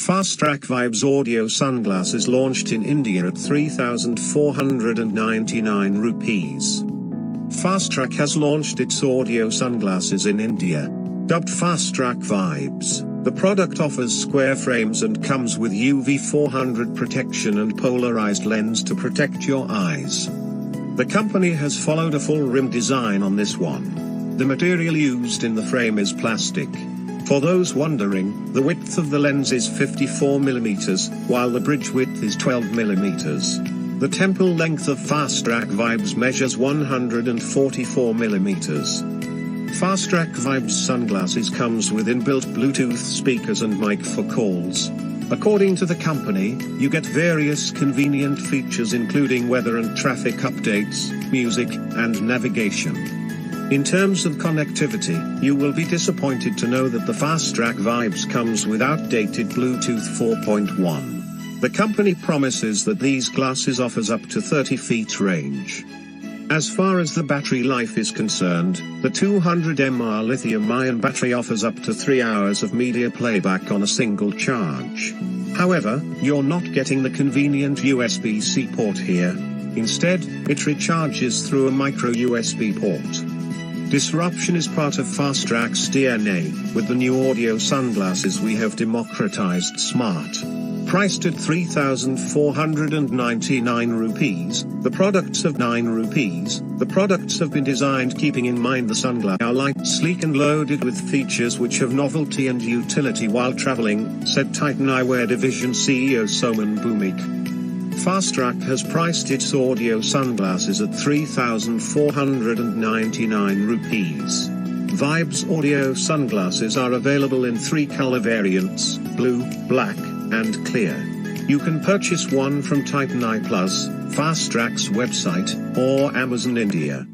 Fastrack Vibes audio sunglasses launched in India at 3,499 rupees. Fastrack has launched its audio sunglasses in India. Dubbed Fastrack Vibes, the product offers square frames and comes with UV 400 protection and polarized lens to protect your eyes. The company has followed a full rim design on this one. The material used in the frame is plastic. For those wondering, the width of the lens is 54 mm, while the bridge width is 12 mm. The temple length of Fastrack Vibes measures 144 mm. Fastrack Vibes sunglasses comes with inbuilt Bluetooth speakers and mic for calls. According to the company, you get various convenient features including weather and traffic updates, music, and navigation. In terms of connectivity, you will be disappointed to know that the Fastrack Vibes comes with outdated Bluetooth 4.1. The company promises that these glasses offers up to 30 feet range. As far as the battery life is concerned, the 200 mAh lithium-ion battery offers up to 3 hours of media playback on a single charge. However, you're not getting the convenient USB-C port here. Instead, it recharges through a micro USB port. Disruption is part of Fastrack's DNA. With the new audio sunglasses we have democratized smart. Priced at 3,499 rupees, the products of 9 rupees, the products have been designed keeping in mind the sunglasses are light, sleek and loaded with features which have novelty and utility while traveling, said Titan Eyewear Division CEO Soman Bhumik. Fastrack has priced its audio sunglasses at 3,499 rupees. Vibes audio sunglasses are available in 3 color variants, blue, black, and clear. You can purchase one from Titan Eye Plus, Fastrack's website, or Amazon India.